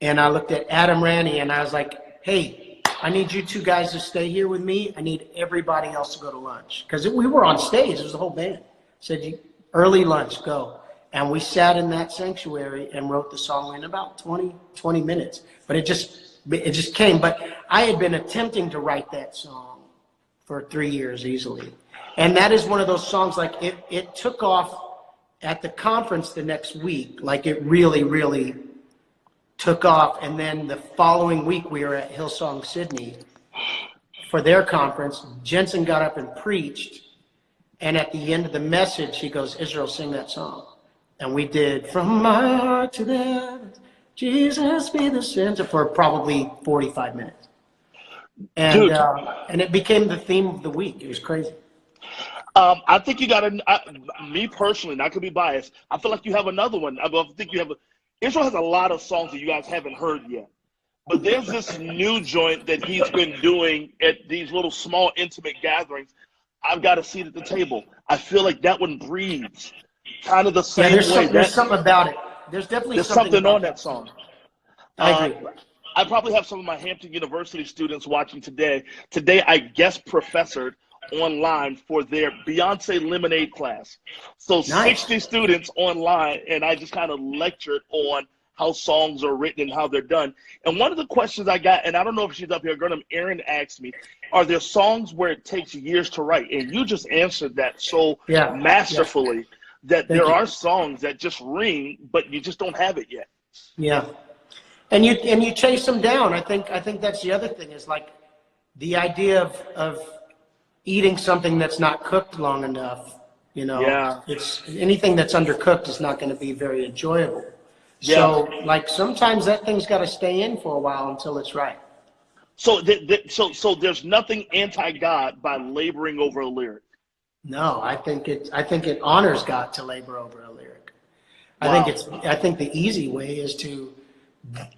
Speaker 2: And I looked at Adam Ranney and I was like, hey, I need you two guys to stay here with me. I need everybody else to go to lunch. Because we were on stage, it was the whole band. I said, early lunch, go. And we sat in that sanctuary and wrote the song in about 20 minutes. But it just came. But I had been attempting to write that song for 3 years easily. And that is one of those songs, like it took off at the conference the next week, like it really, really took off. And then the following week we were at Hillsong Sydney for their conference. Jensen got up and preached. And at the end of the message, he goes, Israel, sing that song. And we did, from my heart to the heavens, Jesus be the center, for probably 45 minutes. And it became the theme of the week. It was crazy.
Speaker 4: I think you got me personally, not to be biased, I feel like you have another one. I think you have, Israel has a lot of songs that you guys haven't heard yet. But there's this new joint that he's been doing at these little small intimate gatherings. I've got a seat at the table. I feel like that one breathes kind of the same way.
Speaker 2: There's something about it. There's definitely
Speaker 4: something on that song.
Speaker 2: I agree.
Speaker 4: I probably have some of my Hampton University students watching today. Today, I guest professored online for their Beyonce Lemonade class. So
Speaker 2: Nice.
Speaker 4: 60 students online, and I just kind of lectured on how songs are written and how they're done. And one of the questions I got, and I don't know if she's up here, Erin asked me, are there songs where it takes years to write? And you just answered that so masterfully that there are songs that just ring, but you just don't have it yet.
Speaker 2: Yeah. And you chase them down. I think that's the other thing, is like the idea of eating something that's not cooked long enough. You know, it's anything that's undercooked is not going to be very enjoyable. Yeah. So like sometimes that thing's got to stay in for a while until it's right.
Speaker 4: So so there's nothing anti-God by laboring over a lyric.
Speaker 2: No, I think it honors God to labor over a lyric.
Speaker 4: Wow.
Speaker 2: I think the easy way is to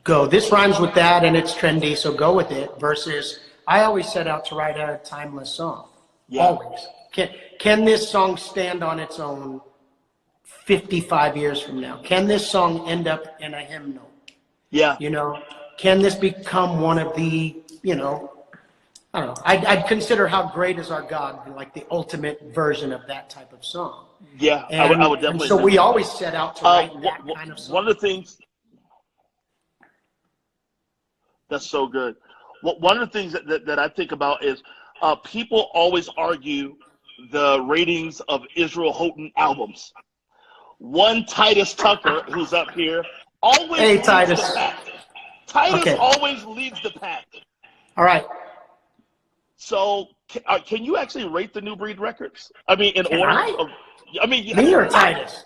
Speaker 2: go, this rhymes with that and it's trendy, so go with it, versus I always set out to write a timeless song. Yeah. Always. Can this song stand on its own 55 years from now? Can this song end up in a hymnal? Yeah. You know, can this become one of the, you know, I don't know. I'd consider How Great Is Our God like the ultimate version of that type of song.
Speaker 4: Yeah,
Speaker 2: and,
Speaker 4: I would definitely.
Speaker 2: And so we always set out to write that kind of song.
Speaker 4: One of the things that's so good. One of the things that I think about is people always argue the ratings of Israel Houghton albums. One Titus Tucker, who's up here, always leads the pack. Titus always leads the pack.
Speaker 2: All right.
Speaker 4: So can you actually rate the New Breed records? I mean, in order.
Speaker 2: Me or Titus?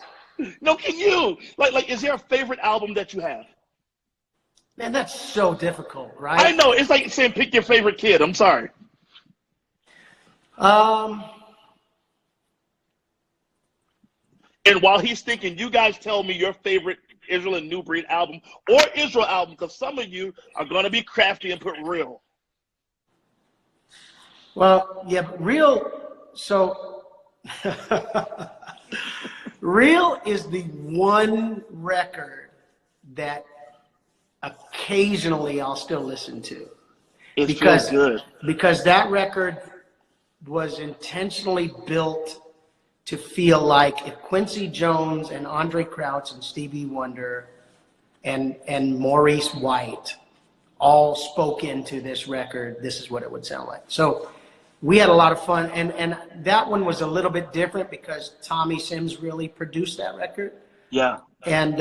Speaker 4: No, can you? Like, is there a favorite album that you have?
Speaker 2: Man, that's so difficult, right?
Speaker 4: I know. It's like saying pick your favorite kid. I'm sorry. And while he's thinking, you guys tell me your favorite Israel and New Breed album or Israel album, because some of you are going to be crafty and put real.
Speaker 2: Well, yeah, but real. So, real is the one record that occasionally I'll still listen to.
Speaker 4: It's because good.
Speaker 2: Because that record was intentionally built to feel like if Quincy Jones and Andre Crouch and Stevie Wonder and Maurice White all spoke into this record, this is what it would sound like. So we had a lot of fun, and that one was a little bit different because Tommy Sims really produced that record. Yeah. And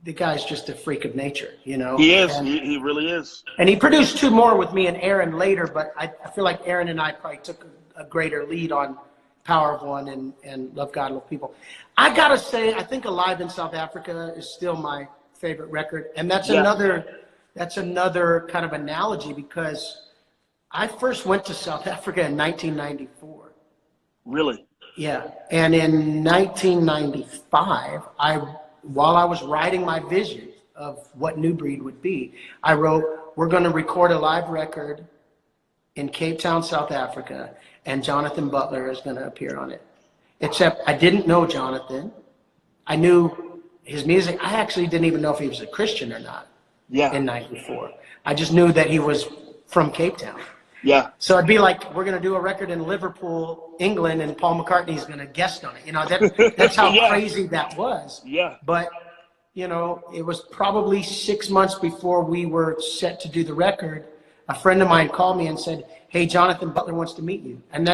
Speaker 2: the guy's just a freak of nature, you know.
Speaker 4: He is. He really is.
Speaker 2: And he produced two more with me and Aaron later, but I feel like Aaron and I probably took a greater lead on Power of One and Love God, Love People. I gotta say, I think Alive in South Africa is still my favorite record, and that's another kind of analogy because I first went to South Africa in 1994.
Speaker 4: Really?
Speaker 2: Yeah, and in 1995, while I was writing my vision of what New Breed would be, I wrote, we're going to record a live record in Cape Town, South Africa, and Jonathan Butler is going to appear on it. Except I didn't know Jonathan. I knew his music. I actually didn't even know if he was a Christian or not in 94. I just knew that he was from Cape Town. Yeah. So it'd be like, we're going to do a record in Liverpool, England, and Paul McCartney's going to guest on it. You know, that's how crazy that was. Yeah. But, you know, it was probably 6 months before we were set to do the record. A friend of mine called me and said, hey, Jonathan Butler wants to meet you. And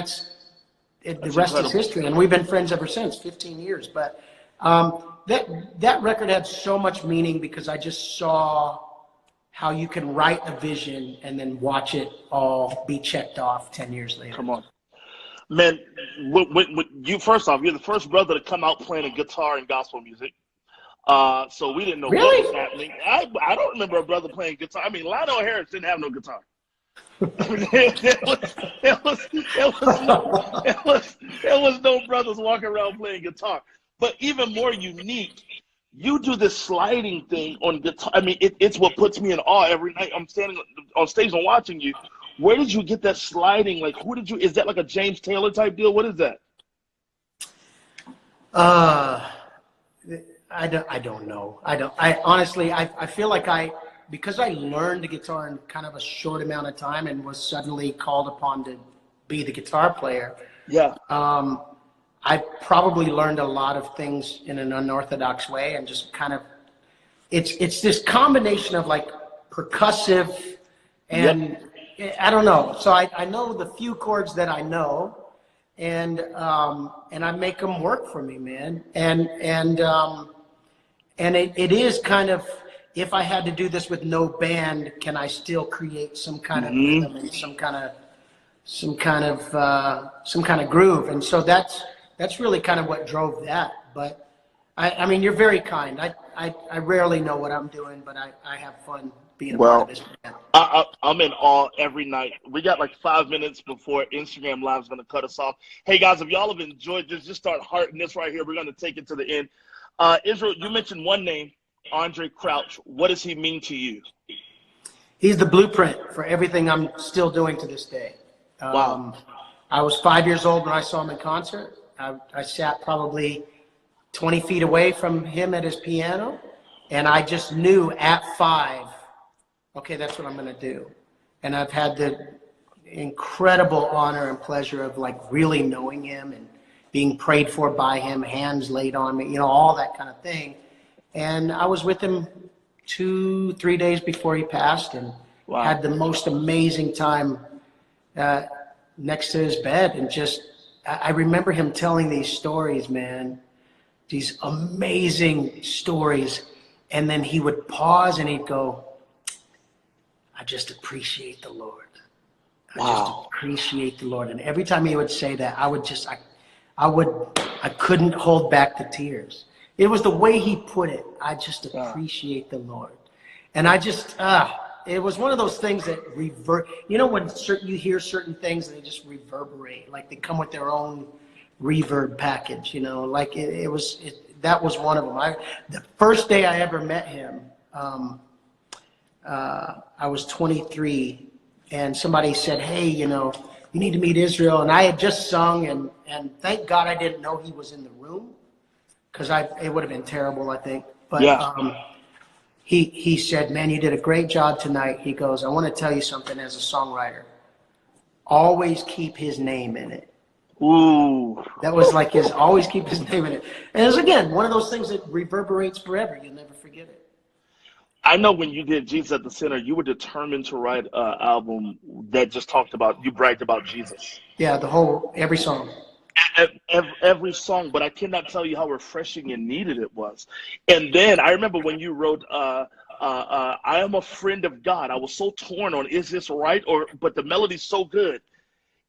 Speaker 2: the rest is history, and we've been friends ever since, 15 years. But that record had so much meaning because I just saw how you can write a vision and then watch it all be checked off 10 years later.
Speaker 4: Come on. Man, you first off, you're the first brother to come out playing a guitar in gospel music. So we didn't know what was happening. I don't remember a brother playing guitar. I mean, Lionel Harris didn't have no guitar. There was no brothers walking around playing guitar. But even more unique, you do this sliding thing on guitar. I mean, it's what puts me in awe every night. I'm standing on stage and watching you. Where did you get that sliding? Like, is that like a James Taylor type deal? What is that?
Speaker 2: I don't know. I honestly, I feel like because I learned the guitar in kind of a short amount of time and was suddenly called upon to be the guitar player.
Speaker 4: Yeah.
Speaker 2: I probably learned a lot of things in an unorthodox way, and just kind of, it's this combination of like percussive and I don't know. So I know the few chords that I know, and I make them work for me, man. And it is kind of, if I had to do this with no band, can I still create some kind of rhythm and some kind of groove? And so that's really kind of what drove that. But I mean, you're very kind. I rarely know what I'm doing, but I have fun being a part of this band.
Speaker 4: I'm in awe every night. We got like 5 minutes before Instagram Live is going to cut us off. Hey guys, if y'all have enjoyed this, just start hearting this right here. We're going to take it to the end. Israel, you mentioned one name, Andre Crouch. What does he mean to you?
Speaker 2: He's the blueprint for everything I'm still doing to this day.
Speaker 4: Wow.
Speaker 2: I was 5 years old when I saw him in concert. I sat probably 20 feet away from him at his piano, and I just knew at 5, okay, that's what I'm going to do. And I've had the incredible honor and pleasure of like really knowing him and being prayed for by him, hands laid on me, all that kind of thing. And I was with him 2-3 days before he passed, and had the most amazing time next to his bed. And just, I remember him telling these stories, man, these amazing stories. And then he would pause and he'd go, I just appreciate the Lord. I just appreciate the Lord. And every time he would say that, I couldn't hold back the tears. It was the way he put it. I just appreciate the Lord. And I just, it was one of those things that when you hear certain things and they just reverberate, like they come with their own reverb package, like that was one of them. The first day I ever met him, I was 23, and somebody said, hey, you need to meet Israel. And I had just sung, and thank God I didn't know he was in the room, because it would have been terrible, I think. But he said, man, you did a great job tonight. He goes, I want to tell you something as a songwriter. Always keep his name in it.
Speaker 4: Ooh.
Speaker 2: That was like always keep his name in it. And it was, again, one of those things that reverberates forever. You'll never forget it.
Speaker 4: I know when you did Jesus at the Center, you were determined to write an album that just you bragged about Jesus.
Speaker 2: Yeah, every song.
Speaker 4: Every song, but I cannot tell you how refreshing and needed it was. And then I remember when you wrote, I am a friend of God. I was so torn on, is this right? But the melody's so good.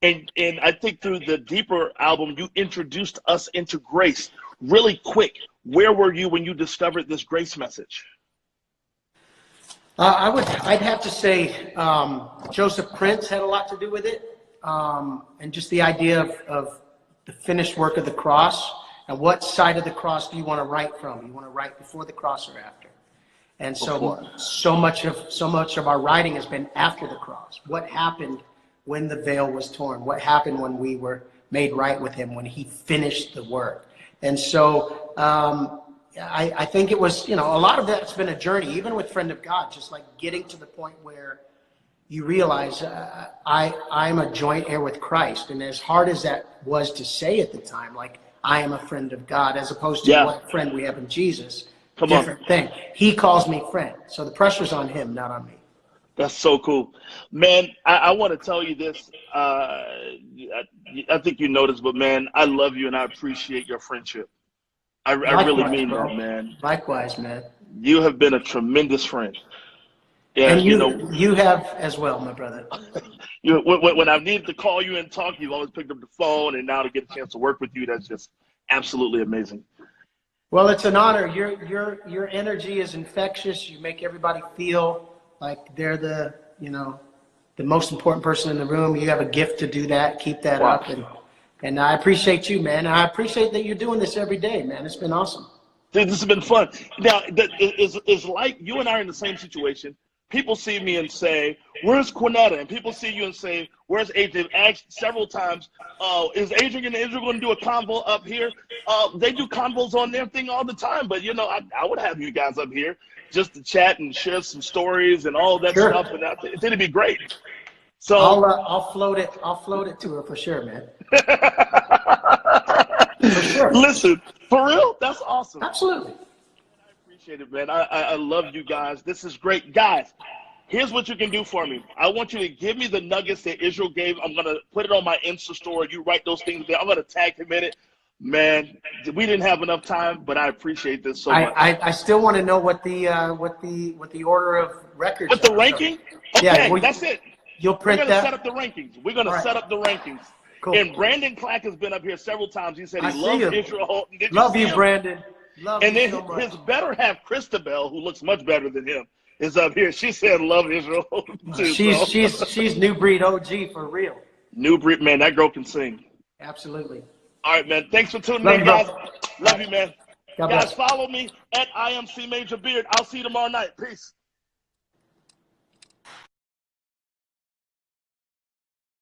Speaker 4: And I think through the deeper album, you introduced us into grace really quick. Where were you when you discovered this grace message?
Speaker 2: I'd have to say Joseph Prince had a lot to do with it, and just the idea of the finished work of the cross, and what side of the cross do you want to write from? You want to write before the cross or after? And so much of our writing has been after the cross. What happened when the veil was torn? What happened when we were made right with him, when he finished the work? And so I think it was, a lot of that's been a journey, even with Friend of God, just like getting to the point where you realize I'm a joint heir with Christ. And as hard as that was to say at the time, like, I am a friend of God, as opposed to what friend we have in Jesus, different thing. He calls me friend. So the pressure's on him, not on me.
Speaker 4: That's so cool. Man, I want to tell you this. I think you know this, but man, I love you and I appreciate your friendship. I really mean
Speaker 2: bro.
Speaker 4: that, man.
Speaker 2: Likewise, man.
Speaker 4: You have been a tremendous friend. Yeah,
Speaker 2: And you have as well, my brother.
Speaker 4: When I needed to call you and talk, you've always picked up the phone, and now to get a chance to work with you, that's just absolutely amazing.
Speaker 2: Well, it's an honor. Your energy is infectious. You make everybody feel like they're the most important person in the room. You have a gift to do that. Keep that up, and I appreciate you, man. I appreciate that you're doing this every day, man. It's been awesome.
Speaker 4: Dude, this has been fun. Now, it's like you and I are in the same situation. People see me and say, "Where's Cornetta?" And people see you and say, "Where's AJ?" They've asked several times, "Is Adrian and Israel going to do a convo up here?" They do convos on their thing all the time, but I would have you guys up here just to chat and share some stories and all that stuff, and I think it'd be great. So
Speaker 2: I'll float it. I'll float it to her for sure, man. For sure.
Speaker 4: Listen, for real, that's awesome.
Speaker 2: Absolutely.
Speaker 4: Appreciate it, man. I love you guys. This is great. Guys, here's what you can do for me. I want you to give me the nuggets that Israel gave. I'm going to put it on my Insta story. You write those things there. I'm going to tag him in it. Man, we didn't have enough time, but I appreciate this so much.
Speaker 2: I still want to know what the order of records
Speaker 4: With the ranking? Okay,
Speaker 2: yeah,
Speaker 4: that's it.
Speaker 2: You'll print
Speaker 4: We're going to set up the rankings. We're going to set up the rankings.
Speaker 2: Cool.
Speaker 4: And Brandon Clack has been up here several times. He said he loves Israel Houghton.
Speaker 2: Love you, Brandon. Love
Speaker 4: and
Speaker 2: you
Speaker 4: then
Speaker 2: so much.
Speaker 4: his better half, Christabel, who looks much better than him, is up here. She said love Israel Houghton too.
Speaker 2: She's new breed OG for real.
Speaker 4: New breed, man. That girl can sing.
Speaker 2: Absolutely.
Speaker 4: All right, man. Thanks for tuning in, guys. Love you, man.
Speaker 2: God
Speaker 4: Guys,
Speaker 2: bless.
Speaker 4: follow me at IMC Major Beard. I'll see you tomorrow night. Peace.